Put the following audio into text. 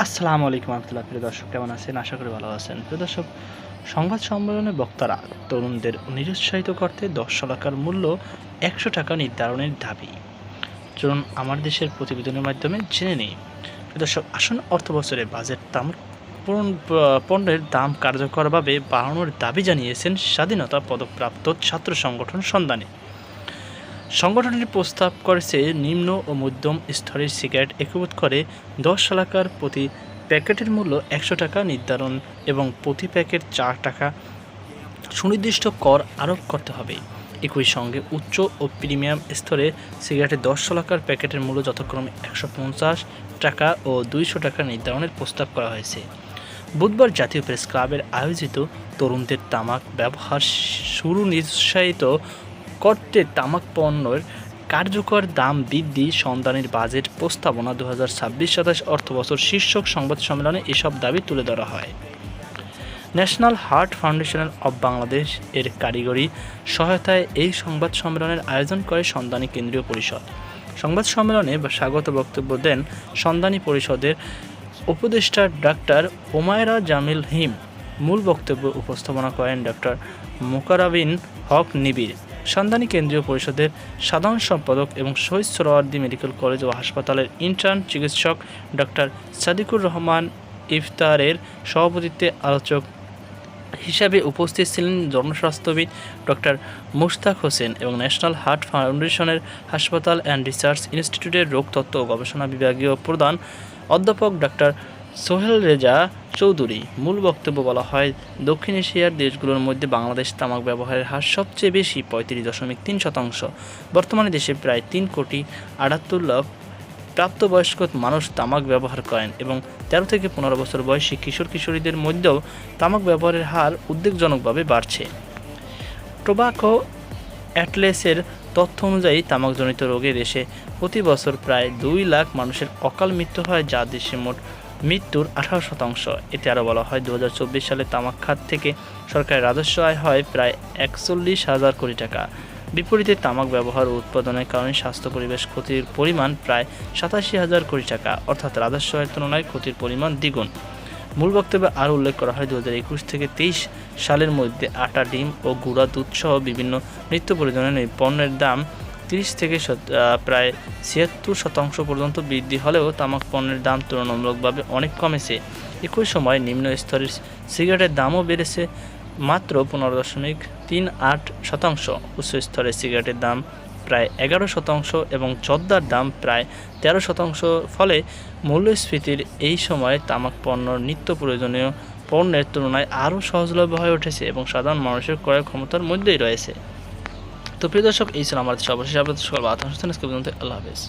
আসসালামু আলাইকুম রহমতুল্লাহ। প্রিয় দর্শক, কেমন আছেন? আশা করি ভালো আছেন। প্রিয় দর্শক, সংবাদ সম্মেলনে বক্তারা তরুণদের নিরুৎসাহিত করতে ১০ টাকার মূল্য ১০০ টাকা নির্ধারণের দাবি। চলুন আমার দেশের প্রতিবেদনের মাধ্যমে জেনে নিই। প্রিয় দর্শক, আসন্ন অর্থবছরে বাজেট পণ্যের দাম কার্যকরভাবে বাড়ানোর দাবি জানিয়েছেন স্বাধীনতা পদকপ্রাপ্ত ছাত্র সংগঠন সন্ধানী। সংগঠনটি প্রস্তাব করেছে নিম্ন ও মধ্যম স্তরের সিগারেট একীভূত করে ১০ টাকার প্রতি প্যাকেটের মূল্য ১০০ টাকা নির্ধারণ এবং প্রতি প্যাকেট ৪ টাকা সুনির্দিষ্ট কর আরোপ করতে হবে। একই সঙ্গে উচ্চ ও প্রিমিয়াম স্তরে সিগারেটের ১০ টাকার প্যাকেটের মূল্য যথাক্রমে ১৫০ টাকা ও ২০০ টাকা নির্ধারণের প্রস্তাব করা হয়েছে। বুধবার জাতীয় প্রেস ক্লাবের আয়োজিত তরুণদের তামাক ব্যবহার শুরু নিরুৎসাহিত করতে তামাক পণ্যের কার্যকর দাম বৃদ্ধি সন্ধানের বাজেট প্রস্তাবনা ২০২৬-২৭ অর্থবছর শীর্ষক সংবাদ সম্মেলনে এসব দাবি তুলে ধরা হয়। National heart foundation of Bangladesh এর কারিগরি সহায়তায় এই সংবাদ সম্মেলনের আয়োজন করে সন্ধানী কেন্দ্রীয় পরিষদ। সংবাদ সম্মেলনে স্বাগত বক্তব্য দেন সন্ধানী পরিষদের উপদেষ্টা ডাক্তার ওমায়রা জামিল হিম। মূল বক্তব্য উপস্থাপনা করেন ডক্টর মোকাররবিন হক নিবিড়, সন্ধানী কেন্দ্রীয় পরিষদের সাধারণ সম্পাদক এবং শহীদ সোহরাওয়ার্দী মেডিকেল কলেজ ও হাসপাতালের ইন্টার্ন চিকিৎসক ডক্টর সাদিকুর রহমান। ইফতারের সভাপতিত্বে আলোচক হিসাবে উপস্থিত ছিলেন জনস্বাস্থ্যবিদ ডক্টর মুশতাক হোসেন এবং ন্যাশনাল হার্ট ফাউন্ডেশনের হাসপাতাল অ্যান্ড রিসার্চ ইনস্টিটিউটের রোগতত্ত্ব ও গবেষণা বিভাগীয় প্রধান অধ্যাপক ডক্টর সোহেল রেজা চৌধুরী। মূল বক্তব্য বলা হয়, দক্ষিণ এশিয়ার দেশগুলোর মধ্যে বাংলাদেশ তামাক ব্যবহারের হার সবচেয়ে বেশি ৩৫.৩%। বর্তমানে দেশে প্রায় ৩,৭৮,০০,০০০ প্রাপ্তবয়স্ক মানুষ তামাক ব্যবহার করেন এবং ১৩ থেকে ১৫ বছর বয়সী কিশোর-কিশোরীদের মধ্যেও তামাক ব্যবহারের হার উদ্বেগজনকভাবে বাড়ছে। টোবাকো অ্যাটলাসের তথ্য অনুযায়ী তামাকজনিত রোগে দেশে প্রতি বছর প্রায় ২ লাখ মানুষের অকাল মৃত্যু হয়, যা দেশে মোট মৃত্যুর ১৮%। এতে আরও বলা হয়, ২০২৪ সালে তামাক খাত থেকে সরকারের রাজস্ব আয় হয় প্রায় ৪১,০০০ কোটি টাকা। বিপরীতে তামাক ব্যবহার ও উৎপাদনের কারণে স্বাস্থ্য পরিবেশ ক্ষতির পরিমাণ প্রায় ৮৭,০০০ কোটি টাকা, অর্থাৎ রাজস্ব আয়ের তুলনায় ক্ষতির পরিমাণ দ্বিগুণ। মূল বক্তব্যে আরও উল্লেখ করা হয়, ২০২১ থেকে ২৩ সালের মধ্যে আটা, ডিম ও গুঁড়া দুধসহ বিভিন্ন নিত্য প্রয়োজনীয় পণ্যের দাম ৩০ থেকে প্রায় ৭৬% পর্যন্ত বৃদ্ধি হলেও তামাক পণ্যের দাম তুলনামূলকভাবে অনেক কমেছে। একই সময় নিম্ন স্তরের সিগারেটের দামও বেড়েছে মাত্র ১৫.৩৮%। উচ্চ স্তরের সিগারেটের দাম প্রায় ১১% এবং জর্দার দাম প্রায় ১৩%। ফলে মূল্যস্ফীতির এই সময়ে তামাক পণ্য নিত্য প্রয়োজনীয় পণ্যের তুলনায় আরও সহজলভ্য হয়ে উঠেছে এবং সাধারণ মানুষের ক্রয় ক্ষমতার মধ্যেই রয়েছে। তো প্রিয় দর্শক, এই ছিল আমাদের সর্বশেষ আপডেট। সকল আল্লাহ হাফেজ।